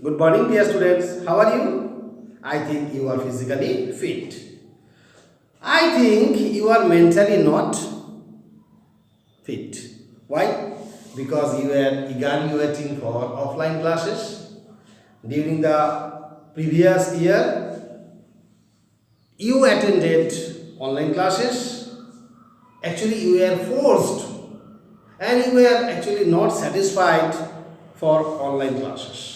Good morning, dear students. How are you? I think you are physically fit. I think you are mentally not fit. Why? Because you were eagerly waiting for offline classes. During the previous year, you attended online classes. Actually, you were forced and you were actually not satisfied for online classes.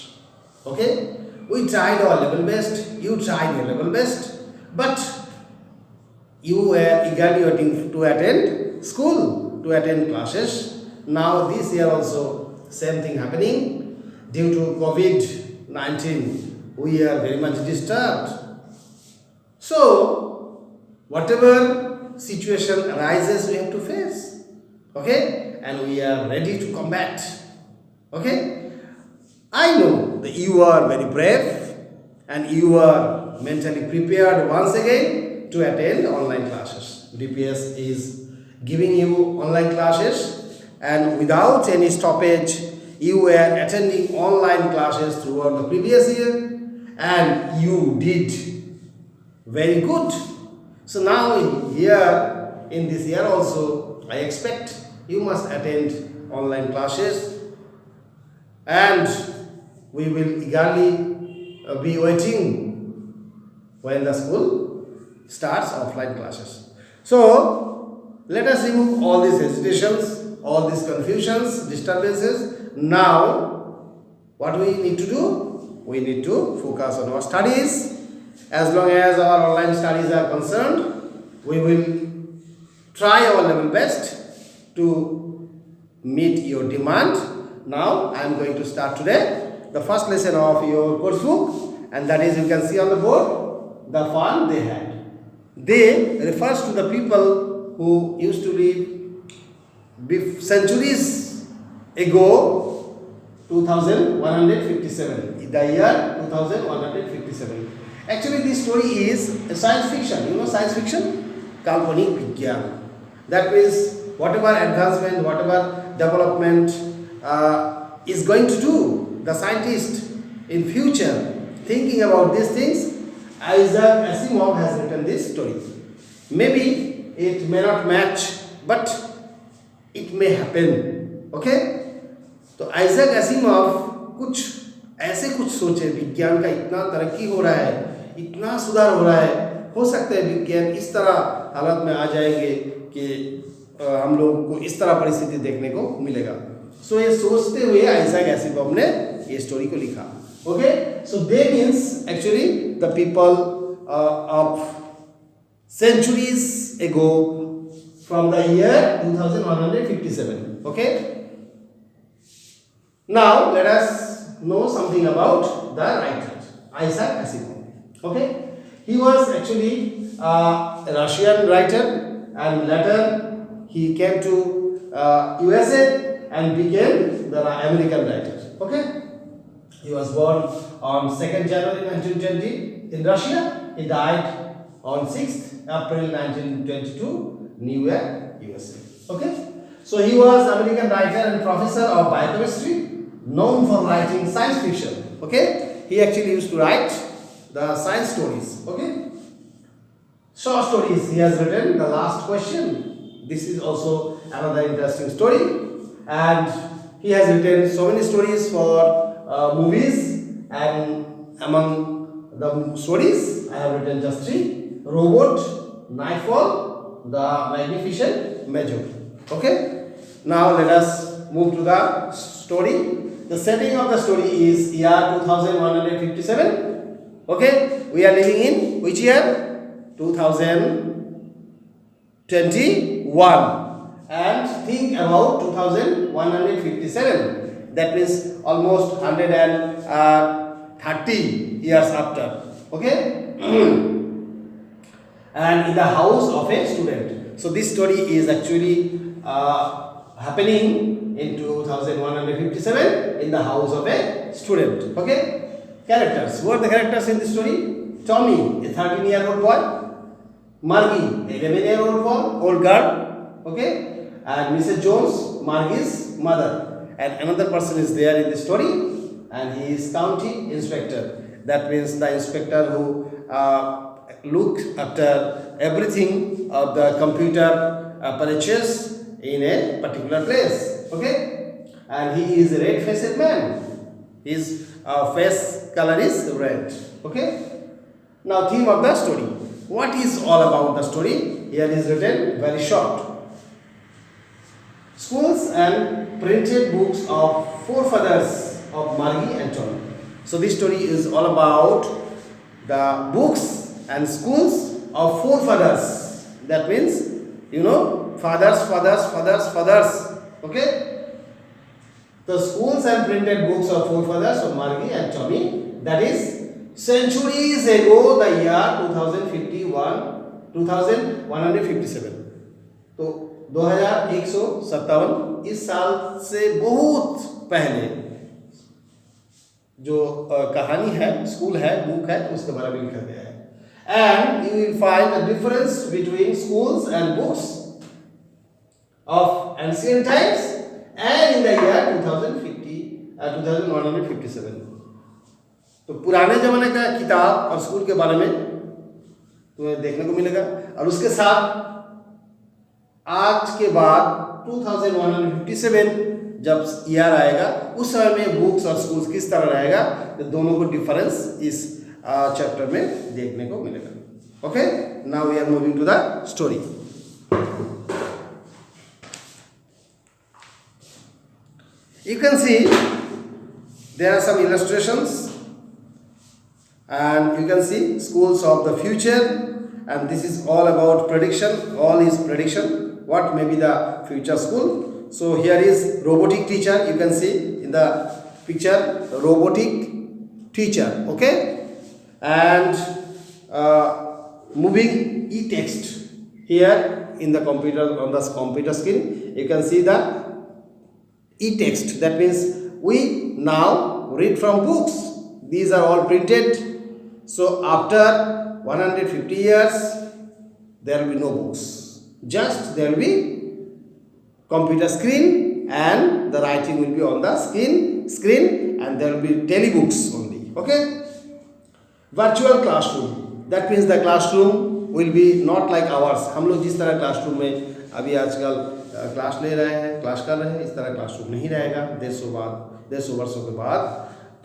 Okay, we tried our level best, you tried your level best, but you were eagerly waiting to attend school, to attend classes. Now this year also same thing happening. Due to COVID-19, we are very much disturbed. So whatever situation arises, we have to face. Okay, and we are ready to combat. Okay, I know that you are very brave and you are mentally prepared once again to attend online classes. DPS is giving you online classes, and without any stoppage you were attending online classes throughout the previous year and you did very good. So now here in this year also I expect you must attend online classes, and we will eagerly be waiting when the school starts offline classes. So let us remove all these hesitations, all these confusions, disturbances. Now what we need to do? We need to focus on our studies. As long as our online studies are concerned, we will try our level best to meet your demand. Now I am going to start today the first lesson of your course book, and that is, you can see on the board, the fun they had. They refers to the people who used to live centuries ago, 2157, the year 2157. Actually this story is a science fiction. You know science fiction? Kalpanik Vigyan. That means whatever advancement, whatever development is going to do the scientist in future, thinking about these things, Isaac Asimov has written this story. Maybe it may not match, but it may happen. Okay, तो Isaac Asimov कुछ ऐसे कुछ सोचे, विज्ञान का इतना तरक्की हो रहा है, इतना सुधार हो रहा है, हो सकता है विज्ञान इस तरह हालत में आ जाएंगे कि हम लोगों को इस तरह परिस्थिति देखने को मिलेगा. सो ये सोचते हुए आइजैक एसिमोव ने ये स्टोरी को लिखा. Okay, so they means actually the people of centuries ago from the year 2157. Okay, now let us know something about the writer Isaac Asimov. Okay, he was actually a Russian writer, and later he came to USA and became the American writer. Okay, he was born on 2nd January 1920 in Russia. He died on 6th April 1922, New York, USA. Okay, so he was American writer and professor of biochemistry, known for writing science fiction. Okay, he actually used to write the science stories. Okay, short stories he has written. The Last Question. This is also another interesting story, and he has written so many stories for movies, and among the stories I have written just 3: Robot, Nightfall, The Magnificent Major. Okay, now let us move to the story. The setting of the story is year 2157. Okay, we are living in which year? 2021. And think about 2157. That means almost 130 years after. Okay. And in the house of a student. So this story is actually happening in 2157 in the house of a student. Okay, characters. Who are the characters in this story? Tommy, a 13-year-old boy. Margie, a 11-year-old old girl. Okay, and Mrs. Jones, Margie's mother. And another person is there in the story, and he is county inspector. That means the inspector who look after everything of the computer apparatus in a particular place. Okay, and he is a red-faced man. His face color is red. Okay. Now theme of the story. What is all about the story? Here is written very short. Schools and printed books of forefathers of Margie and Tommy. So this story is all about the books and schools of forefathers. That means, you know, fathers. Okay. The schools and printed books of forefathers of Margie and Tommy. That is centuries ago, the year 2157. तो 2157 इस साल से बहुत पहले जो कहानी है, school है, बुक है, उसके बारे में लिखा गया है. And you will find a difference between schools and books of ancient times and in the year 2157. तो पुराने जमाने का किताब और स्कूल के बारे में तुम्हें देखने को मिलेगा, और उसके साथ आज के बाद 2157 जब ईयर आएगा उस समय में बुक्स और स्कूल्स किस तरह रहेगा, तो दोनों को डिफरेंस इस चैप्टर में देखने को मिलेगा. Okay, now we are moving to the story. You can see there are some illustrations, and you can see schools of the future, and this is all about prediction. All is prediction. What may be the future school? So here is robotic teacher. You can see in the picture robotic teacher. Okay, and moving e-text here in the computer, on the computer screen. You can see the e-text. That means we now read from books. These are all printed. So after 150 years there will be no books, just there will be computer screen and the writing will be on the screen and there will be telebooks only. Okay, virtual classroom. That means the classroom will be not like ours. हम लोग जिस तरह classroom में अभी आजकल class ले रहे हैं, क्लास कर रहे हैं, इस तरह क्लासरूम नहीं रहेगा 150 वर्षों के बाद.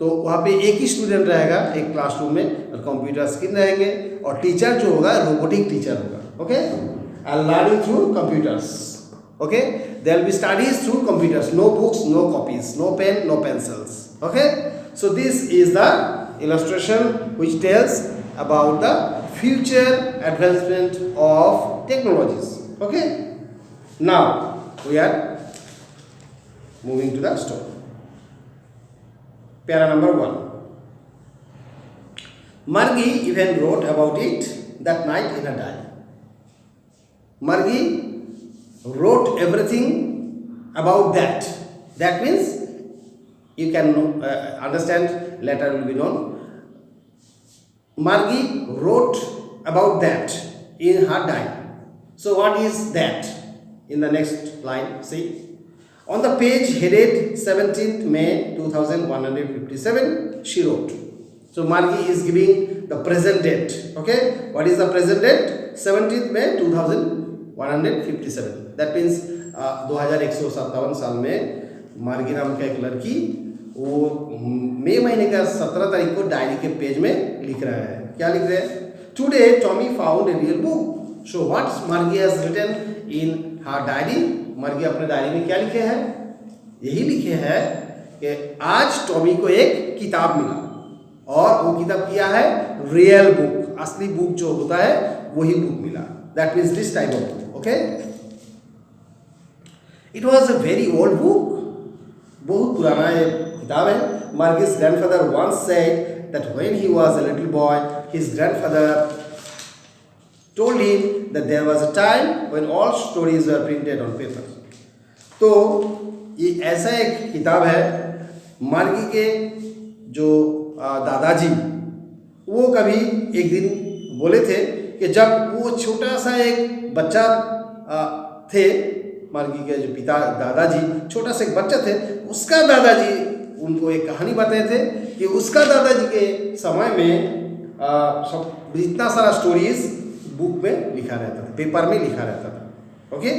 तो वहाँ पे एक ही स्टूडेंट रहेगा एक क्लासरूम में, और कंप्यूटर स्क्रीन रहेंगे, और टीचर जो होगा रोबोटिक टीचर होगा. Okay, and learning through computers. Okay, there will be studies through computers. No books, no copies, no pen, no pencils. Okay, so this is the illustration which tells about the future advancement of technologies. Okay, now we are moving to the story. Para number 1. Margie even wrote about it that night in a diary. Margie wrote everything about that. That means you can understand, later will be known. Margie wrote about that in her diary. So what is that? In the next line, see. On the page headed 17th May 2157, she wrote. So Margie is giving the present date. Okay, what is the present date? 17th May 2157. That means 2157 साल में मार्गी नाम का एक लड़की वो मई महीने का 17 तारीख को डायरी के पेज में लिख रहा है. क्या लिख रहे हैं? Today Tommy found a real book. So what Margie has written in her diary? मार्गी अपने डायरी में क्या लिखे हैं? यही लिखे हैं कि आज टॉमी को एक किताब मिला, और वो किताब क्या है? रियल बुक, असली बुक जो होता है वही बुक मिला. That means this type of book. Okay, it was a very old book. बहुत पुराना ये किताब है. Margie's grandfather once said that when he was a little boy, his grandfather told him that there was a time when all stories were printed on paper. तो ये ऐसा एक किताब है. मार्गी के जो दादाजी वो कभी एक दिन बोले थे कि जब वो छोटा सा एक बच्चा थे, मार्गी के जो पिता दादाजी छोटा सा एक बच्चा थे, उसका दादाजी उनको एक कहानी बताए थे कि उसका दादाजी के समय में सब इतना सारा स्टोरीज बुक में लिखा रहता था, पेपर में लिखा रहता था। ओके,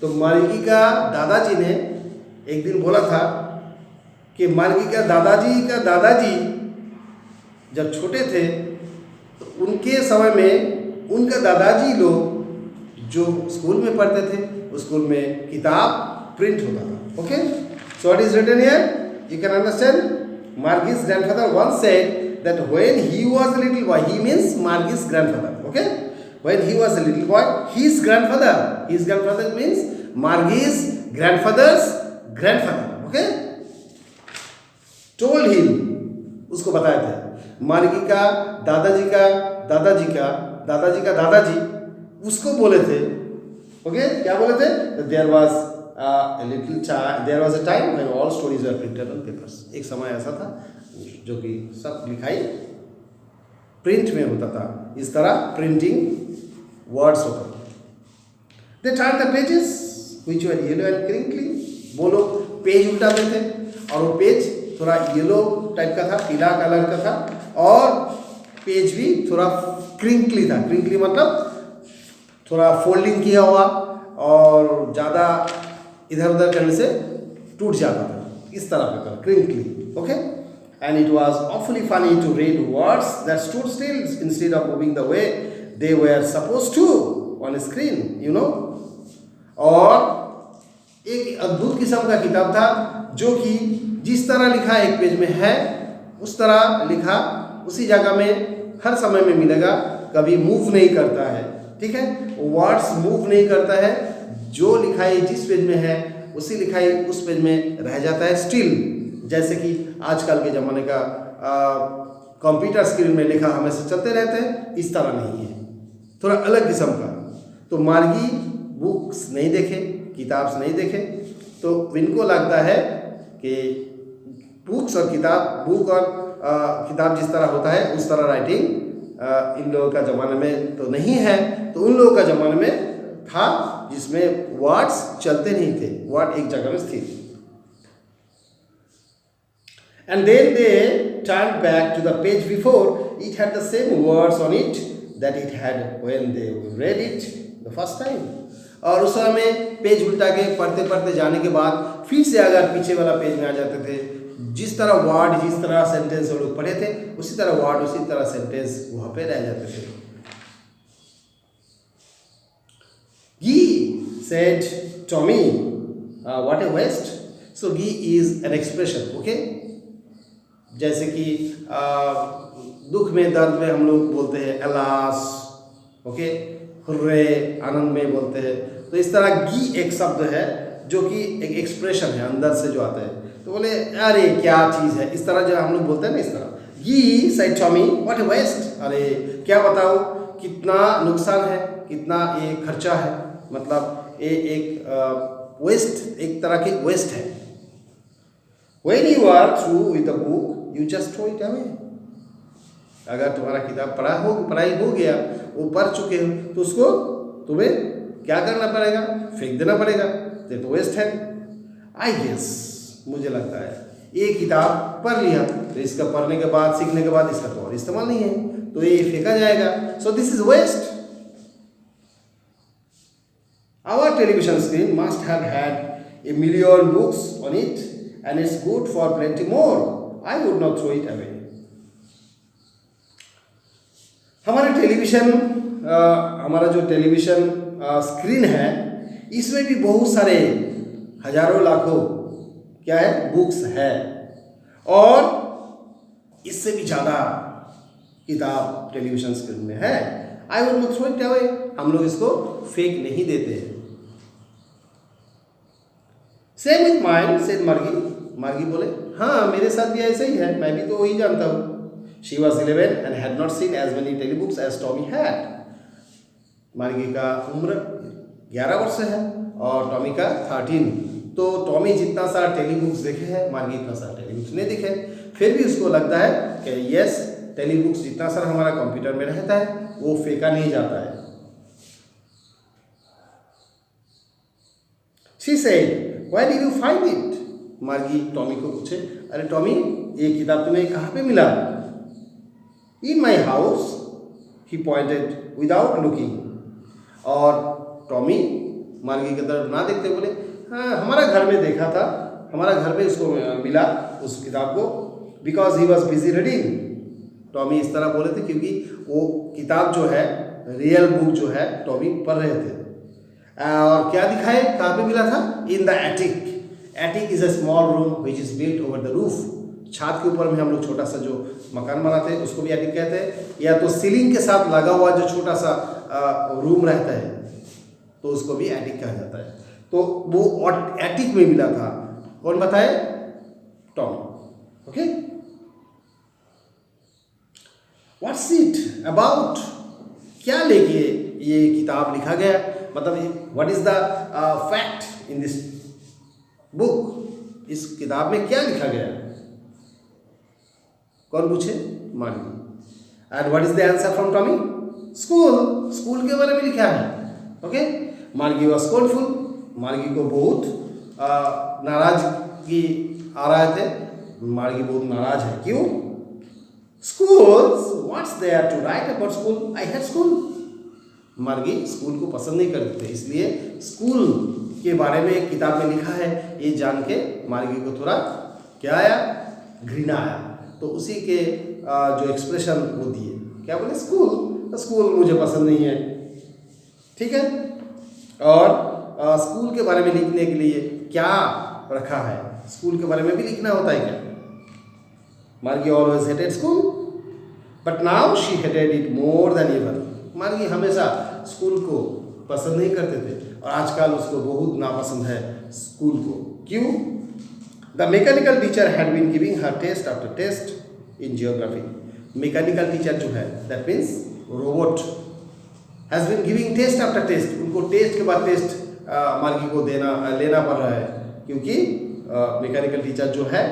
तो मार्गी का दादाजी ने एक दिन बोला था कि मार्गी का दादाजी जब छोटे थे तो उनके समय में उनका दादाजी लोग जो स्कूल में पढ़ते थे उस स्कूल में किताब प्रिंट होता था। Okay, so what is written here? You can understand. Margie's grandfather once said that when he was a little boy, he means Margie's grandfather. Okay, when he was a little boy, his grandfather means Margie's grandfather's grandfather. Okay, told him, उसको बताया था मार्गी का दादाजी का दादाजी उसको बोले थे। ओके, क्या बोले थे? There was a time when all stories were printed on papers. एक समय ऐसा था जो कि सब लिखाई प्रिंट में होता था। इस तरह प्रिंटिंग वर्ड्स होता था। They turned the pages which were yellow and crinkly. वो लोग पेज उल्टाते थे और वो पेज थोड़ा येलो टाइप का था, पीला कलर का था, और पेज भी थोड़ा क्रिंकली था। क्रिंकली मतलब थोड़ा फोल्डिंग किया हुआ और ज़्यादा इधर उधर करने से टूट जाता था, इस तरह का crinkly. Okay, and it was awfully funny to read words that stood still instead of moving the way they were supposed to on a screen, you know. और एक अद्भुत किस्म का किताब था जो कि जिस तरह लिखा एक पेज में है उस तरह लिखा उसी जगह में हर समय में मिलेगा, कभी मूव नहीं करता है। ठीक है, वर्ड्स मूव नहीं करता है, जो लिखाई जिस पेज में है उसी लिखाई उस पेज में रह जाता है स्टिल। जैसे कि आजकल के ज़माने का कंप्यूटर स्क्रीन में लिखा हमेशा चलते रहते हैं, इस तरह नहीं है, थोड़ा अलग किस्म का। तो मार्गी बुक्स नहीं देखे, किताब नहीं देखे, तो इनको लगता है कि बुक और किताब जिस तरह होता है उस तरह राइटिंग इन लोगों का ज़माने में तो नहीं है। तो उन लोगों का ज़माने में था जिसमें वर्ड्स चलते नहीं थे, वर्ड एक जगह में स्थिर। And then they turned back to the page before. It had the same words on it that it had when they read it the first time. और उस समय में पेज उल्टा के पढ़ते पढ़ते जाने के बाद फिर से अगर पीछे वाला पेज में आ जाते थे, जिस तरह वर्ड जिस तरह सेंटेंस वो लोग पढ़े थे उसी तरह वर्ड उसी तरह सेंटेंस वहाँ पे रह जाते थे। Gee, said Tommy, what a waste. So gee is an expression, okay? जैसे कि दुख में दर्द में हम लोग बोलते हैं अलास, ओके, हुर्रे आनंद में बोलते हैं। तो इस तरह गी एक शब्द है जो कि एक एक्सप्रेशन है अंदर से जो आता है। तो बोले अरे क्या चीज़ है, इस तरह जो हम लोग बोलते हैं ना, इस तरह gee said Tommy what a waste, अरे क्या बताओ कितना नुकसान है, कितना ये खर्चा है, मतलब ये एक वेस्ट, एक तरह की वेस्ट है। When you are through with the book, you just throw it away. अगर तुम्हारा किताब पढ़ाई हो गया, वो पढ़ चुके हो, तो उसको तुम्हें क्या करना पड़ेगा, फेंक देना पड़ेगा, ये तो वेस्ट है। आई गेस, मुझे लगता है ये किताब पढ़ लिया तो इसका पढ़ने के बाद सीखने के बाद इसका तो और इस्तेमाल नहीं है, तो ये फेंका जाएगा। So this is waste. Our television screen must have had 1 million books on it and it's good for plenty more. I would not throw it away. हमारा जो टेलीविजन स्क्रीन है इसमें भी बहुत सारे हजारों लाखों क्या है बुक्स है, और इससे भी ज़्यादा किताब टेलीविजन स्क्रीन में है। I would not throw it away, हम लोग इसको फेंक नहीं देते हैं। सेम विथ माइन सेड मार्गी बोले हाँ मेरे साथ भी ऐसा ही है, मैं भी तो वही जानता हूँ। She was 11 and had not seen as many telebooks as Tommy had. मार्गी का उम्र 11 वर्ष है और टॉमी का 13। तो टॉमी जितना सारा टेलीबुक्स देखे हैं, मार्गी इतना सारा टेलीबुक्स नहीं देखे, फिर भी उसको लगता है कि यस टेलीबुक्स जितना सारा हमारा कंप्यूटर में रहता है वो फेंका नहीं जाता है। She said, where did you find it? मार्गी टॉमी को पूछे, अरे टॉमी ये किताब तुम्हें कहाँ पे मिला? In my house, he pointed without looking. और टॉमी मार्गी की तरफ ना देखते बोले, हाँ हमारा घर में देखा था, हमारा घर में इसको मिला उस किताब को, because he was busy reading. Tommy इस तरह बोले थे क्योंकि वो किताब जो है, रियल बुक जो है, टॉमी पढ़ रहे थे। और क्या दिखाए, कहाँ पे मिला था? In the attic. Attic is a small room which is built over the roof. छत के ऊपर में हम लोग छोटा सा जो मकान बनाते हैं उसको भी एटिक कहते हैं, या तो सीलिंग के साथ लगा हुआ जो छोटा सा रूम रहता है तो उसको भी एटिक कहा जाता है। तो वो एटिक में मिला था। कौन बताए? Tommy. Okay, what's it about? क्या लेके ये किताब लिखा गया, मतलब what is the fact in this book? इस किताब में क्या लिखा गया? कौन पूछे? मार्गी। And what is the answer from Tommy? School. School के बारे में लिखा है। ओके, मार्गी वॉज स्कॉलफुल। मार्गी को बहुत नाराजगी आ रहे थे। मार्गी बहुत नाराज है। क्यों? Schools, what's there to write about school? I hate school. Margie school को पसंद नहीं करते थे, इसलिए स्कूल के बारे में किताब में लिखा है ये जान के मार्गी को थोड़ा क्या आया? घृणा आया। तो उसी के जो एक्सप्रेशन वो दिए, क्या बोले? स्कूल, स्कूल मुझे पसंद नहीं है। ठीक है, और स्कूल के बारे में लिखने के लिए क्या रखा है? स्कूल के बारे में भी लिखना होता है क्या? मार्गी always hated school but now she hated it more than ever. मार्गी हमेशा स्कूल को पसंद नहीं करते थे और आजकल उसको बहुत नापसंद है स्कूल को। क्यों? The mechanical teacher had been giving her test after test in geography. Mechanical teacher जो है, that means robot, has been giving test after test. उनको टेस्ट के बाद टेस्ट मार्गी को लेना पड़ रहा है, क्योंकि मैकेनिकल टीचर जो है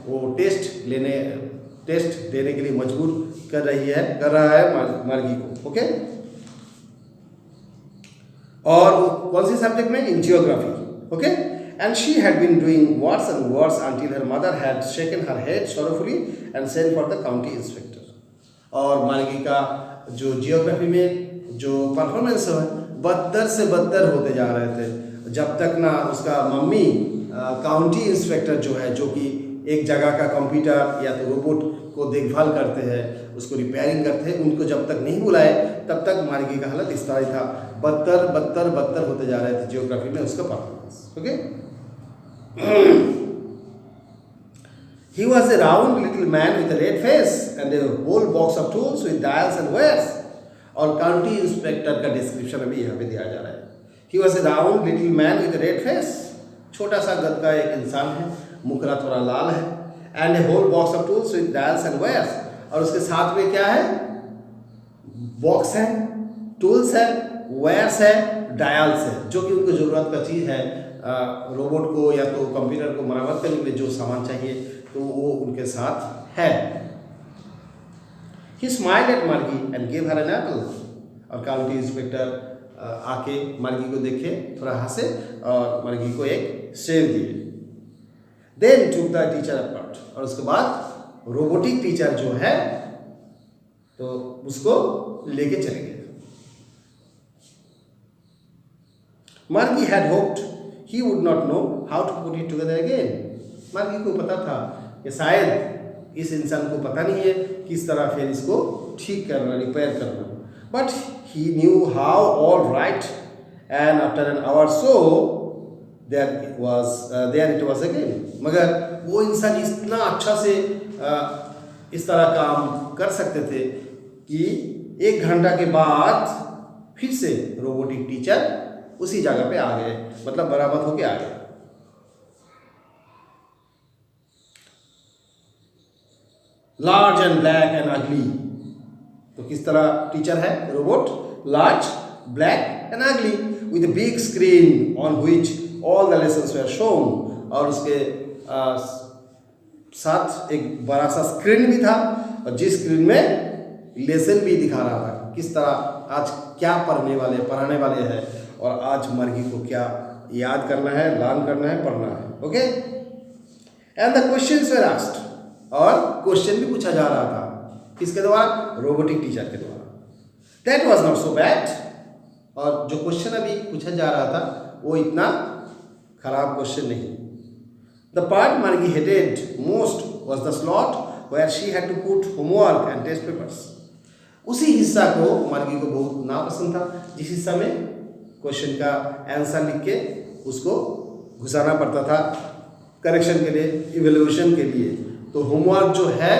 वो टेस्ट देने के लिए मजबूर कर रहा है मार्गी को। ओके, और कौन सी सब्जेक्ट में? In geography. Okay, and she had been doing worse and worse until her mother had shaken her head sorrowfully and sent for the county inspector. और मार्गी का जो जियोग्राफी में जो परफॉर्मेंस है बदतर से बदतर होते जा रहे थे, जब तक ना उसका मम्मी काउंटी इंस्पेक्टर जो है, जो कि एक जगह का कंप्यूटर या तो रोबोट को देखभाल करते हैं, उसको रिपेयरिंग करते हैं, उनको जब तक नहीं बुलाए तब तक मार्गी का हालत इस तरह ही था। बदतर होते जा रहे थे जियोग्राफी में उसका performance. Okay, he was A round little man with a red face and a whole box of tools with dials and wires। और काउंटी इंस्पेक्टर का डिस्क्रिप्शन अभी यहाँ पे दिया जा रहा है। He was A round little man with a red face, छोटा सा गद का एक इंसान है, मुखड़ा थोड़ा लाल है, and a whole box of tools with dials and wires. और उसके साथ में क्या है? बॉक्स है, टूल्स है, वायर्स है, डायल्स है, जो कि उनको ज़रूरत का चीज़ है। रोबोट को या तो कंप्यूटर को मरम्मत करने के लिए जो सामान चाहिए तो वो उनके साथ है। He smiled at Margie and gave her an apple. और काउंटी इंस्पेक्टर आके मार्गी को देखे, थोड़ा हंसे और मार्गी को एक सेब दिए। Then took the teacher apart. और उसके बाद रोबोटिक टीचर जो है तो उसको लेके चले गए। Margie had hoped he would not know how to put it together again. Margie को पता था कि शायद इस इंसान को पता नहीं है किस तरह फिर इसको ठीक करना, रिपेयर करना, but he knew how all right. And after an hour so there it was again. मगर वो इंसान इतना अच्छा से इस तरह काम कर सकते थे कि 1 घंटा के बाद फिर से रोबोटिक टीचर उसी जगह पे आ गए, मतलब बराबर होके आ गए। लार्ज एंड ब्लैक एंड अगली। तो किस तरह टीचर है रोबोट? लार्ज, ब्लैक एंड अगली with a big screen on which all the lessons were shown. और उसके साथ एक बड़ा सा स्क्रीन भी था, और जिस स्क्रीन में लेसन भी दिखा रहा था किस तरह आज क्या पढ़ाने वाले हैं, और आज मार्गी को क्या याद करना है, लर्न करना है, पढ़ना है। Okay, and the questions were asked, और क्वेश्चन भी पूछा जा रहा था किसके द्वारा? रोबोटिक टीचर के द्वारा। That was not so bad, और जो क्वेश्चन अभी पूछा जा रहा था वो इतना खराब क्वेश्चन नहीं। The part Margie hated most was the slot where she had to put homework and test papers. उसी हिस्सा को मार्गी को बहुत नापसंद था, जिस हिस्सा में क्वेश्चन का आंसर लिख के उसको घुसाना पड़ता था करेक्शन के लिए, इवेल्युएशन के लिए। तो होमवर्क जो है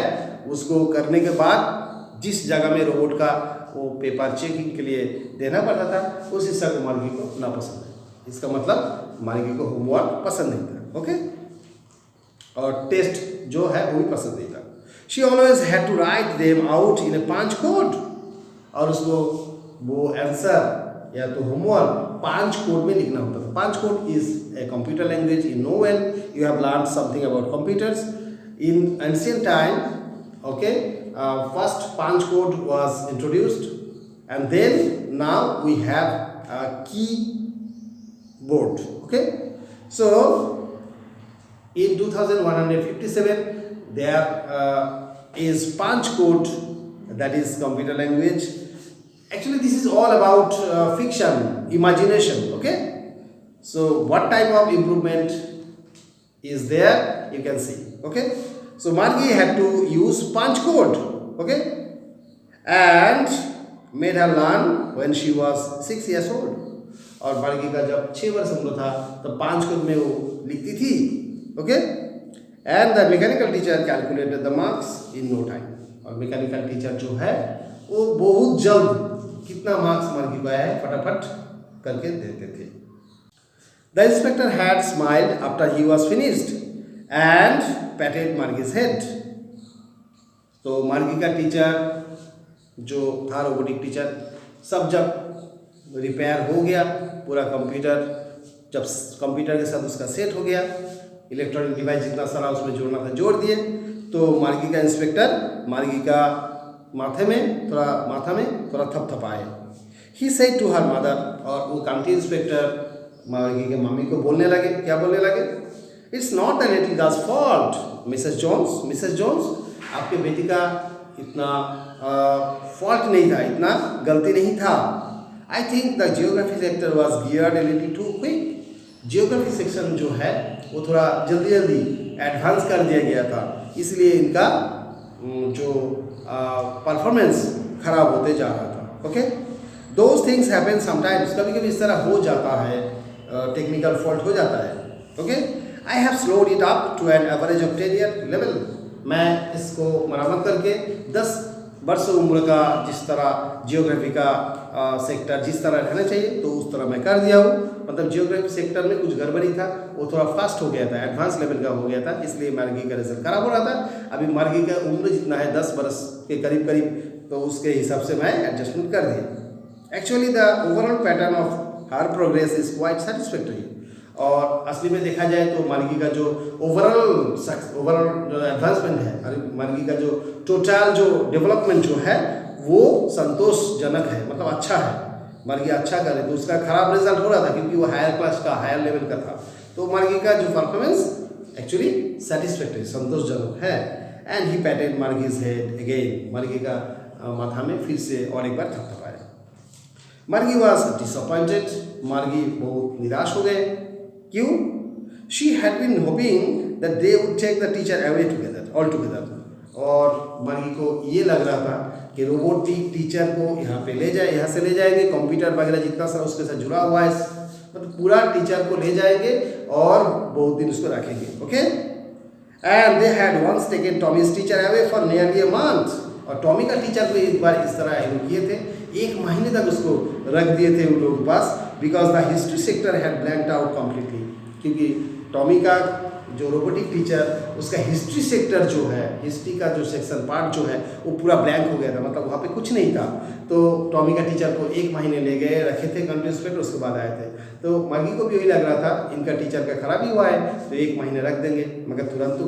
उसको करने के बाद जिस जगह में रोबोट का वो पेपर चेकिंग के लिए देना पड़ता था, उस हिस्सा को मार्गी को नापसंद है। इसका मतलब मार्गी को होमवर्क पसंद नहीं था। ओके, और टेस्ट जो है वो भी पसंद नहीं था। She always had to write them out in a punch code, और उसको वो आंसर या तो होमवर्क पंच कोड में लिखना होता था। Punch code is a computer language in no well you have learn something about computers in ancient time. Okay, first punch code was introduced, and then now we have a keyboard. Okay, so in 2157 there is punch code, that is computer language. Actually this is all about fiction, imagination. Okay, so what type of improvement is there you can see. Okay, so Margie had to use punch code, okay, and made her learn when she was 6 years old. और Margie का जब 6 वर्ष उम्र था तब पंच code में वो लिखती थी। Okay, and the mechanical teacher calculated the marks in no time. और मैकेनिकल टीचर जो है वो बहुत जल्द कितना मार्क्स मार्गी को आया है फटाफट करके देते थे। The inspector had smiled after he was finished and patted Margie's head. तो मार्गी का टीचर जो था रोबोटिक टीचर, सब जब रिपेयर हो गया पूरा कंप्यूटर, जब कंप्यूटर के साथ उसका सेट हो गया, इलेक्ट्रॉनिक डिवाइस जितना सारा उसमें जोड़ना था जोड़ दिए, तो मार्गी का इंस्पेक्टर मार्गी का माथा में थोड़ा थपथपाए। He said to her mother, और वो कांटी इंस्पेक्टर मार्गी के मम्मी को बोलने लगे। क्या बोलने लगे? It's not the little girl's fault Mrs Jones. Mrs Jones, आपके बेटी का इतना फॉल्ट नहीं था, इतना गलती नहीं था। I think the geography sector was geared a little too quick. Geography section जो है वो थोड़ा जल्दी एडवांस कर दिया गया था, इसलिए इनका जो परफॉर्मेंस खराब होते जा रहा था। Okay, those things happen sometimes, कभी कभी इस तरह हो जाता है, टेक्निकल फॉल्ट हो जाता है। Okay, I have slowed it up to an average of 10 year level. मैं इसको मरम्मत करके 10 वर्ष उम्र का जिस तरह जियोग्राफी का सेक्टर जिस तरह रहना चाहिए तो उस तरह मैं कर दिया हूँ। मतलब जियोग्राफी सेक्टर में कुछ गड़बड़ी था, वो थोड़ा फास्ट हो गया था, एडवांस लेवल का हो गया था, इसलिए मार्गी का रिजल्ट खराब हो रहा था। अभी मार्गी का उम्र जितना है 10 वर्ष के करीब, तो उसके हिसाब से मैं एडजस्टमेंट कर दिया। Actually the overall pattern of her progress is quite satisfactory. और असली में देखा जाए तो मार्गी का जो ओवरऑल जो एडवांसमेंट है, मार्गी का जो टोटल जो डेवलपमेंट जो है वो संतोषजनक है, मतलब अच्छा है। मार्गी अच्छा करे तो उसका खराब रिजल्ट हो रहा था क्योंकि वो हायर क्लास का, हायर लेवल का था। तो मार्गी का जो परफॉर्मेंस एक्चुअली सेटिस्फैक्टरी, संतोषजनक है। And he patted Margie's head again. Margie का माथा में फिर से और एक बार थपथपाया। मार्गी वॉज डिसअपॉइंटेड। मार्गी बहुत निराश हो गए। क्यों? She had been hoping that they would take the teacher away together, all together. और मार्गी को ये लग रहा था कि रोबोटिक टीचर को यहाँ पे ले जाए, यहाँ से ले जाएंगे, कंप्यूटर वगैरह जितना सा उसके साथ जुड़ा हुआ है, मतलब पूरा टीचर को ले जाएंगे और बहुत दिन उसको रखेंगे। Okay, and they had once taken Tommy's teacher away for nearly a month. और टॉमी का टीचर को एक बार इस तरह अवेल किए थे, 1 महीने तक उसको रख दिए थे उन लोगों के पास, because the history sector had blanked out completely. क्योंकि टॉमी का जो रोबोटिक टीचर, उसका हिस्ट्री सेक्टर जो है, हिस्ट्री का जो सेक्शन पार्ट जो है वो पूरा ब्लैंक हो गया था, मतलब वहाँ पे कुछ नहीं था। तो टॉमी का टीचर को 1 महीने ले गए, रखे थे कंट्री इंस्पेक्टर, उसके बाद आए थे। तो मार्गी को भी यही लग रहा था इनका टीचर का खराबी हुआ है तो 1 महीने रख देंगे, मगर तुरंत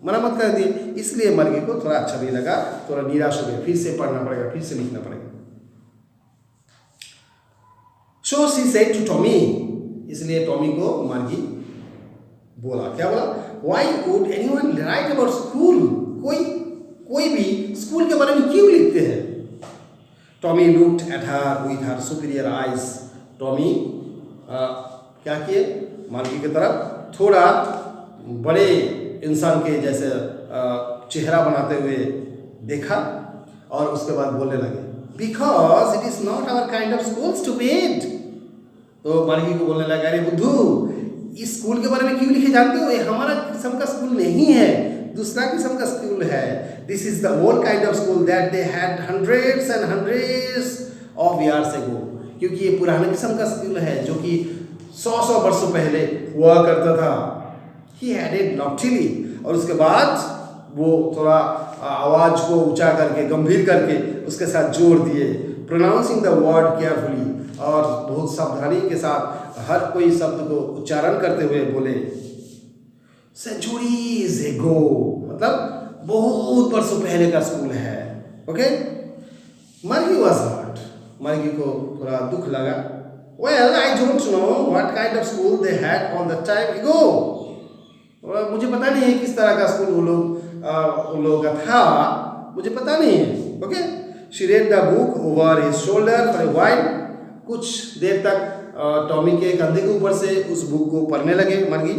मरम्मत कर दिए। इसलिए मार्गी को थोड़ा अच्छा नहीं लगा, थोड़ा निराश हो गया, फिर से पढ़ना पड़ेगा, फिर से लिखना पड़ेगा। So she said to Tommy, इसलिए टॉमी को मार्गी बोला, क्या बोला? Why would anyone write about school? कोई भी स्कूल के बारे में क्यों लिखते हैं? Tommy looked at her with her superior eyes. Tommy क्या किए? मार्गी की तरफ थोड़ा बड़े इंसान के जैसे चेहरा बनाते हुए देखा और उसके बाद बोलने लगे, because it is not our kind of school stupid. तो मार्गी को बोलने लगा, अरे बुद्धू, इस स्कूल के बारे में क्यों लिखे जानते हो? ये हमारा किस्म का स्कूल नहीं है, दूसरा किस्म का स्कूल है। This is the old kind of school that they had hundreds and hundreds of years ago. क्योंकि ये पुराने किस्म का स्कूल है जो कि 100 वर्षों पहले हुआ करता था। ही एडेड लॉफ्टीली, और उसके बाद वो थोड़ा आवाज को ऊंचा करके, गंभीर करके उसके साथ जोर दिए, प्रोनाउंसिंग द वर्ड केयरफुली, और बहुत सावधानी के साथ हर कोई शब्द को उच्चारण करते हुए बोले, सेंचुरीज एगो, मतलब बहुत वर्षों पहले का स्कूल है। ओके, मार्गी वाज हर्ट, मार्गी को थोड़ा दुख लगा। Well I don't know what kind of school they had on the time एगो। मुझे पता नहीं है किस तरह का स्कूल उन लोगों का था, मुझे पता नहीं है। Okay, she read the book over his shoulder for a while. कुछ देर तक टॉमी के कंधे के ऊपर से उस बुक को पढ़ने लगे मार्गी।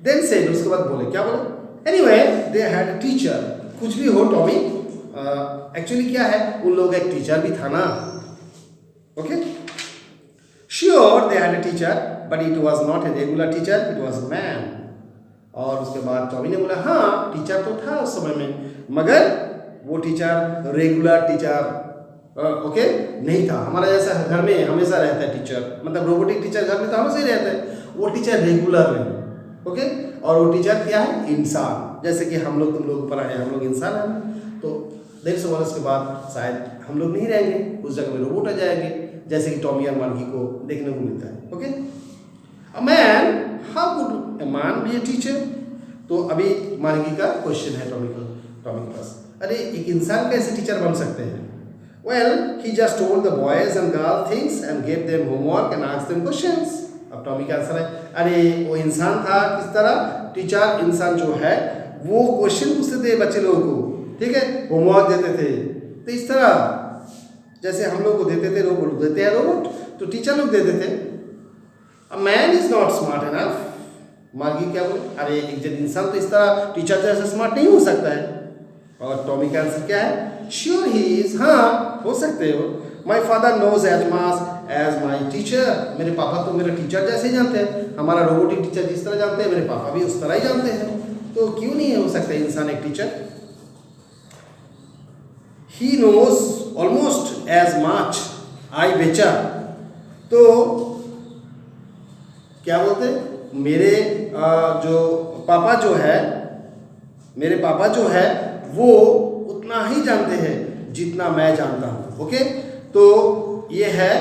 देन सेड, उसके बाद बोले, क्या बोले? Anyway they had a teacher. कुछ भी हो टॉमी, एक्चुअली क्या है, उन लोगों का एक टीचर भी था ना। Okay, sure they had a teacher but it was not a regular teacher, it was a man. और उसके बाद टॉमी ने बोला, हाँ टीचर तो था उस समय में, मगर वो टीचर रेगुलर टीचर ओके नहीं था। हमारा जैसा घर में हमेशा रहता है टीचर, मतलब रोबोटिक टीचर घर में तो हमेशा ही रहता है, वो टीचर रेगुलर नहीं। ओके, और वो टीचर क्या है? इंसान। जैसे कि हम लोग, तुम लोग पढ़ा है, हम लोग इंसान हैं, तो 150 वर्ष के बाद शायद हम लोग नहीं रहेंगे, उस जगह में रोबोट आ जाएंगे, जैसे कि टॉमी और मार्गी को देखने को मिलता है। Okay, a man, how could a man B a teacher? तो अभी मार्गी का क्वेश्चन है टॉमी के पास, अरे एक इंसान कैसे टीचर बन सकते हैं? Well he just told the boys and girls things and gave them homework and asked them questions. अब टॉमी का आंसर है, अरे वो इंसान था, किस तरह? टीचर इंसान जो है वो क्वेश्चन पूछते थे बच्चे लोगों को, ठीक है, होमवर्क देते थे। तो इस तरह जैसे हम लोग को देते थे, रोबोट देते हैं रोबोट, तो टीचर लोग देते थे। A man is not smart enough. मार्गी क्या बोले? अरे एक जन इंसान तो इस तरह टीचर जैसा स्मार्ट नहीं हो सकता है। और टॉमी का आंसर क्या है? श्योर ही इज, हाँ हो सकते हो। My father knows as much as my teacher. मेरे पापा तो मेरे टीचर जैसे ही जानते हैं, हमारा रोबोटिक टीचर जिस तरह जानते हैं, मेरे पापा भी उस तरह ही जानते हैं, तो क्यों नहीं हो सकता इंसान एक teacher? He knows almost as much as बेचा। तो क्या बोलते, मेरे जो पापा जो है, मेरे पापा जो है वो उतना ही जानते हैं जितना मैं जानता हूँ। ओके, तो ये है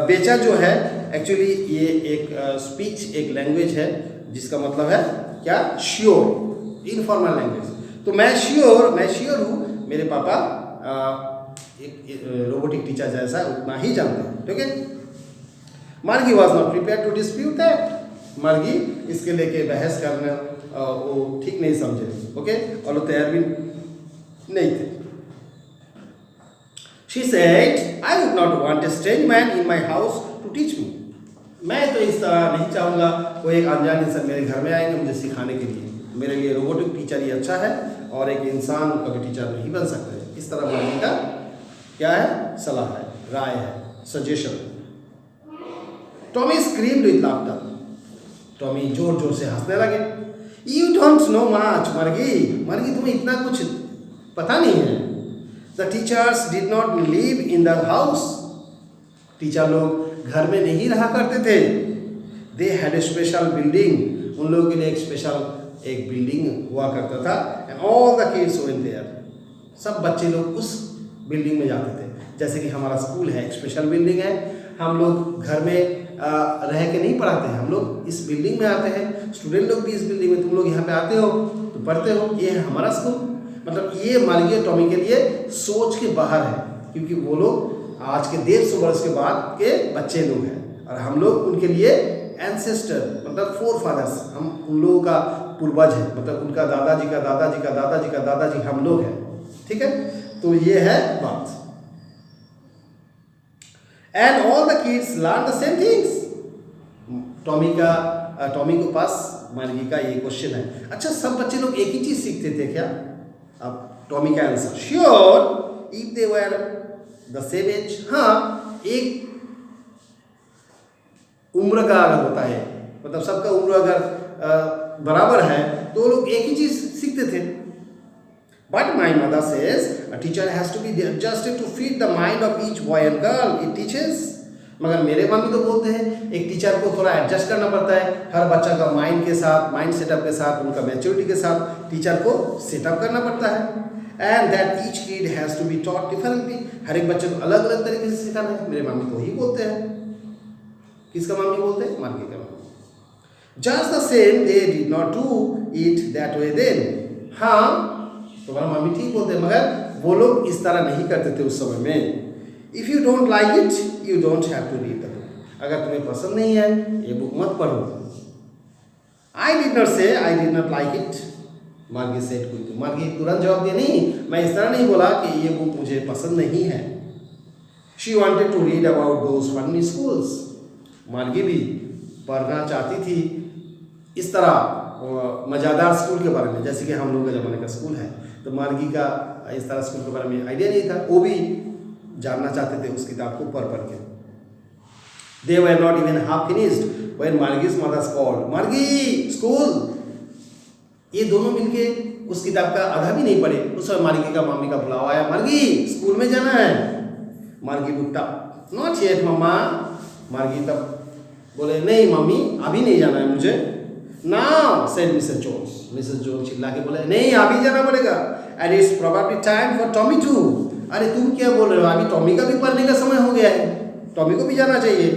बेचा जो है, एक्चुअली ये एक स्पीच, एक लैंग्वेज है जिसका मतलब है क्या? Sure, informal language. तो मैं श्योर हूँ, मेरे पापा एक रोबोटिक टीचर जैसा उतना ही जानते हैं। ठीक है, Margie was not prepare to dispute that. Margie इसके लेके बहस करना वो ठीक नहीं समझे। ओके, और वो तैयार भी नहीं थे। She said, I would not want a strange man in my house to teach me. मैं तो इस तरह नहीं चाहूँगा कोई एक अनजान इंसान मेरे घर में आएंगे मुझे सिखाने के लिए। मेरे लिए रोबोटिक टीचर ही अच्छा है, और एक इंसान कभी टीचर नहीं बन सकता है। इस तरह मार्गी का क्या है? सलाह है, राय है, suggestion. Tommy screamed with laughter. Tommy जोर जोर से हंसने लगे। यू डोंट नो मच मार्गी, मार्गी तुम्हें इतना कुछ पता नहीं है। The teachers did not live in the house. Teacher लोग घर में नहीं रहा करते थे। They had a special building. उन लोगों के लिए एक स्पेशल एक बिल्डिंग हुआ करता था। And all the kids went there. सब बच्चे लोग उस बिल्डिंग में जाते थे। जैसे कि हमारा स्कूल है, एक स्पेशल बिल्डिंग है। हम लोग घर में रह के नहीं पढ़ाते हैं, हम लोग इस बिल्डिंग में आते हैं। स्टूडेंट लोग भी इस बिल्डिंग में, तुम लोग यहाँ पे आते हो तो पढ़ते हो, ये है हमारा स्कूल। मतलब ये मार्गी और टॉमी के लिए सोच के बाहर है, क्योंकि वो लोग आज के 150 वर्ष के बाद के बच्चे लोग हैं, और हम लोग उनके लिए एंसेस्टर मतलब फोर फादर्स, हम उन लोगों का पूर्वज है, मतलब उनका दादाजी का दादाजी का दादाजी का दादाजी हम लोग हैं, ठीक है। तो ये है बात। And all the kids learn the same things. Tommy को पास मार्गी का ये क्वेश्चन है, अच्छा सब बच्चे लोग एक ही चीज सीखते थे क्या? अब टॉमी का answer, sure if they were the same age, हाँ एक उम्र का अगर होता है, मतलब सबका उम्र अगर बराबर है तो लोग एक ही चीज सीखते थे। But my mother says a teacher has to be adjusted to fit the mind of each boy and girl it teachers. मगर मेरे मम्मी तो बोलते हैं एक टीचर को थोड़ा एडजस्ट करना पड़ता है, हर बच्चा का माइंड के साथ, माइंड सेटअप के साथ, उनका मैच्योरिटी के साथ टीचर को सेटअप करना पड़ता है। And that each kid has to be taught differently, हर एक बच्चे को अलग अलग तरीके से सिखाना है। मेरे मम्मी तो वही बोलते हैं। किसका मम्मी बोलते हैं? मार्गी का मम्मी। Just the same they did not do it that way then, हाँ तुम्हारा मम्मी ठीक बोलते हैं, मगर वो लोग इस तरह नहीं करते थे उस समय में। If you don't like it you don't have to read the book, अगर तुम्हें पसंद नहीं है ये बुक मत पढ़ो। आई डिड नॉट से I did not like it, मार्गी सेड क्विकली। मार्गी तुरंत जवाब दिया, नहीं मैं इस तरह नहीं बोला कि ये बुक मुझे पसंद नहीं है। She wanted to read about those funny schools, Margie भी पढ़ना चाहती थी इस तरह मज़ेदार स्कूल के बारे में, जैसे कि हम लोग के ज़माने का स्कूल है। तो मार्गी का इस तरह स्कूल के बारे में आइडिया नहीं था, वो भी जानना चाहते थे उस किताब को पढ़ के। They were not even half finished when Margie's mother called, Margie school. ये दोनों मिलके उस किताब का आधा भी नहीं पढ़े, उस समय मार्गी का मम्मी का बुलावा आया, मार्गी स्कूल में जाना है। मार्गी बुट्टा, नॉट येट मम्मा। मार्गी तब बोले, नहीं मम्मी अभी नहीं जाना है मुझे। Now said Mrs Jones, Mrs Jones चिल्ला के बोले, नहीं अभी जाना पड़ेगा। And it's probably time for Tommy too. अरे तुम क्या बोल रहे हो, अभी टॉमी का भी पढ़ने का समय हो गया है, टॉमी को भी जाना चाहिए।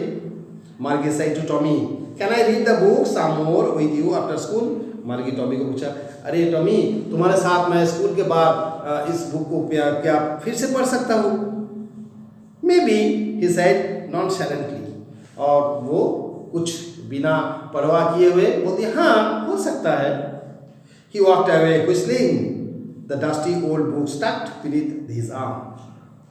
Margie said to Tommy, can I read the book some more with you after school. Margie Tommy को पूछा, अरे टॉमी तुम्हारे साथ मैं स्कूल के बाद इस बुक को क्या फिर से पढ़ सकता हूँ? मे बी ही सेड नॉनशैलेंटली, और वो कुछ बिना परवाह किए हुए बोलती, हाँ हो सकता है। He walked away whistling, the dusty old book stucked beneath his arm।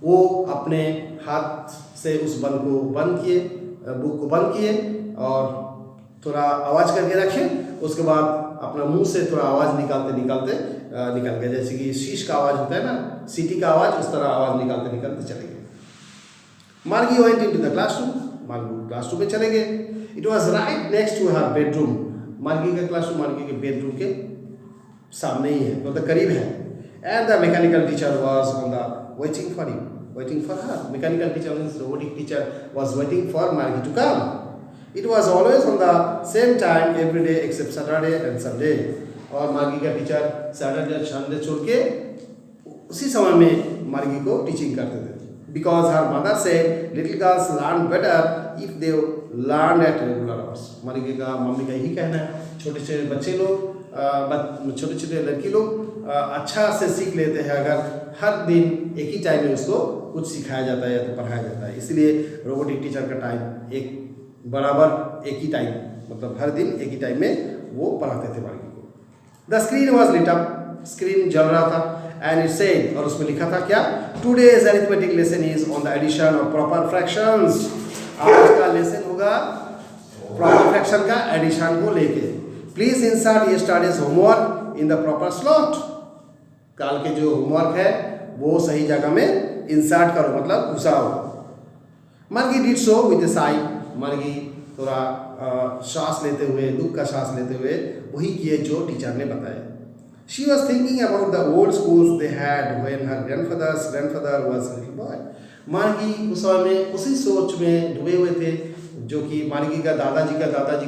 वो अपने हाथ से उस बंद को बंद किए, बुक को बंद किए और थोड़ा आवाज़ करके रखे, उसके बाद अपना मुंह से थोड़ा आवाज़ निकालते निकालते निकल गए, जैसे कि शीश का आवाज़ होता है ना, सीटी का आवाज़, उस तरह आवाज़ निकालते निकालते चले गए। Margie went into the classroom, Margie classroom में चले गए। It was right next to her bedroom, Margie का क्लासरूम मार्गी के बेडरूम के सामने ही है, मतलब करीब है। And the mechanical teacher was on the waiting for him, waiting for her. Mechanical teacher means robotic teacher was waiting for Margie to come. It was always on the same time every day except Saturday and Sunday. और Margie का teacher Saturday और Sunday छोड़ के उसी समय में मार्गी को टीचिंग करते थे। Because her mother said little girls learn better if they learn at regular hours. मार्गी का मम्मी का यही कहना है, छोटे छोटे बच्चे लोग, छोटे छोटे लड़की लोग अच्छा से सीख लेते हैं अगर हर दिन एक ही टाइम में उसको कुछ सिखाया जाता है या तो पढ़ाया जाता है। इसलिए रोबोटिक टीचर का टाइम एक बराबर एक ही टाइम, मतलब हर दिन एक ही टाइम में वो पढ़ाते थे मार्गी को। The screen was lit up, screen जल रहा था। एंड इट सेड, और उसमें लिखा था क्या, today's arithmetic lesson is on the addition of proper fractions. आज का लेसन होगा प्रॉपर फ्रैक्शन का एडिशन को लेके। Please insert yesterday's homework in the proper slot. काल के जो होमवर्क है वो सही जगह में इंसर्ट करो, मतलब घुसाओ। मार्गी did so with a Sai. मार्गी थोड़ा सांस लेते हुए, दुख का सांस लेते हुए वही किए जो टीचर ने बताया। She was thinking about the old schools they had when her grandfather was a little boy. मार्गी उस समय में उसी सोच में डूबे हुए थे जो कि मार्गी का दादाजी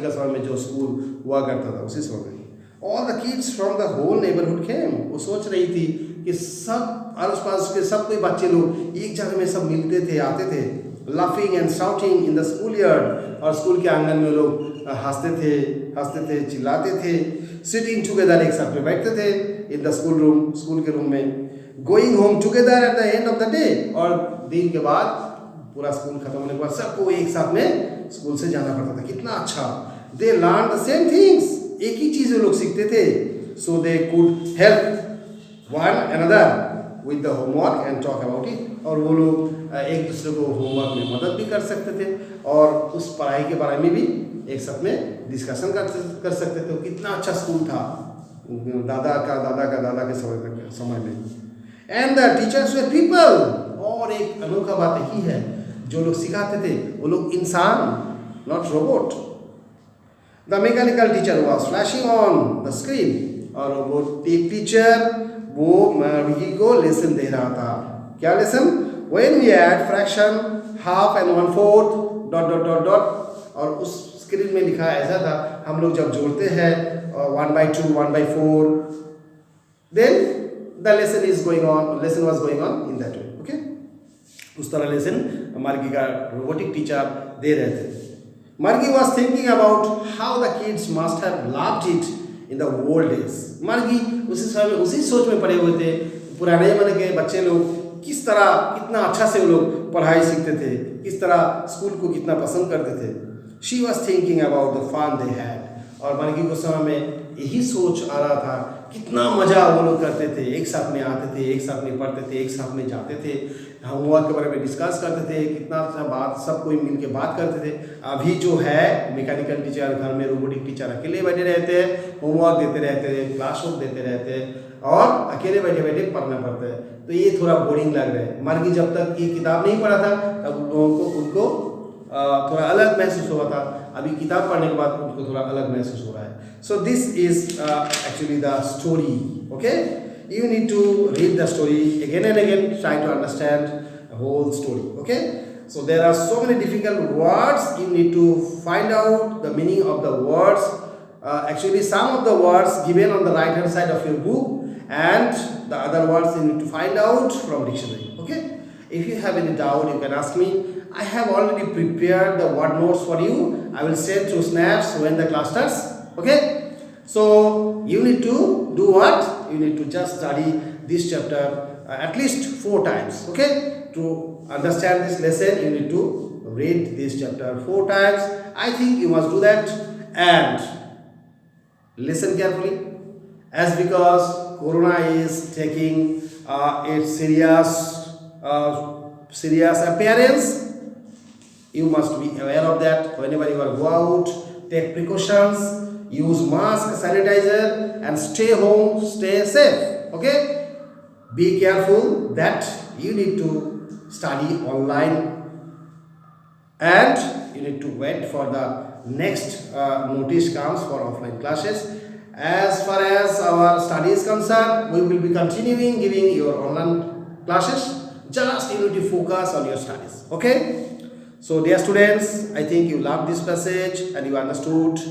का समय में जो स्कूल हुआ करता था उसी समय में। All the kids from the whole neighborhood came. वो सोच रही थी कि सब आस पास के सब कोई बच्चे लोग एक जगह में सब मिलते थे, आते थे। Laughing and shouting in the schoolyard, और स्कूल के आंगन में लोग हंसते थे, चिल्लाते थे। Sitting together, एक साथ में बैठते थे। In the school room, school के रूम में। Going home together at the end of the day, और दिन के बाद पूरा स्कूल खत्म होने के बाद सबको एक साथ में स्कूल से जाना पड़ता था। कितना अच्छा they learned the same things. एक ही चीज़ वो लोग सीखते थे. So they could help one another with the homework and talk about it. और वो लोग एक दूसरे को होमवर्क में मदद भी कर सकते थे और उस पढ़ाई के बारे में भी एक साथ में डिस्कशन कर सकते थे. कितना अच्छा स्कूल था दादा के समय में. And the teachers way people. और एक अनोखा बात यही है, जो लोग सिखाते थे वो लोग इंसान, not robot. The mechanical teacher was flashing on the screen. और वो टीचर वो मर्गी को लेसन दे रहा था. क्या lesson? When we add fraction half and 1/4 dot dot dot dot. और उस स्क्रीन में लिखा ऐसा था, हम लोग जब जोड़ते हैं 1/2 1/4, then the lesson is going on, lesson was going on in that way. Okay, उस तरह लेसन मार्गी का रोबोटिक टीचर दे रहे थे. मार्गी was thinking about how the kids must have loved it in the old days. मार्गी उसी समय उसी सोच में पड़े हुए थे. पुराने जमाने के बच्चे लोग किस तरह, कितना अच्छा से वो लोग पढ़ाई सीखते थे, किस तरह स्कूल को कितना पसंद करते थे. She was thinking about the fun they had. और मार्गी को समय में यही सोच आ रहा था, कितना मज़ा वो लोग करते थे. एक साथ में आते थे, एक साथ में पढ़ते थे, एक साथ में जाते थे, होमवर्क के बारे में डिस्कस करते थे, कितना अच्छा बात, सब कोई मिल के बात करते थे. अभी जो है मैकेनिकल टीचर घर में, रोबोटिक टीचर अकेले बैठे रहते हैं, होमवर्क देते रहते हैं, क्लासवर्क देते रहते हैं और अकेले बैठे बैठे पढ़ना पड़ता है. तो ये थोड़ा बोरिंग लग रहा है. मार्गी जब तक ये किताब नहीं पढ़ा था तब लोगों को उनको थोड़ा अलग महसूस हुआ था. अभी किताब पढ़ने के बाद उनको थोड़ा अलग महसूस हो रहा है. सो this is actually the story. Okay, you need to read the story again and again, try to understand the whole story. Okay, so there are so many difficult words, you need to find out the meaning of the words. Actually some of the words given on the right hand side of your book and the other words you need to find out from dictionary. Okay, if you have any doubt you can ask me. I have already prepared the word notes for you. I will send through snaps when the class starts. Okay, so you need to do what? You need to just study this chapter at least 4 times. Okay, to understand this lesson you need to read this chapter 4 times. I think you must do that and listen carefully, as because corona is taking its serious appearance. You must be aware of that. Whenever you are go out, take precautions, use mask, sanitizer and stay home, stay safe. Okay, be careful that you need to study online and you need to wait for the next notice comes for offline classes. As far as our study is concerned, we will be continuing giving your online classes. Just you need to focus on your studies. Okay, so dear students, I think you loved this passage and you understood,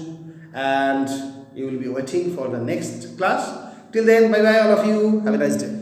and you will be waiting for the next class. Till then, bye bye all of you. Have a nice day.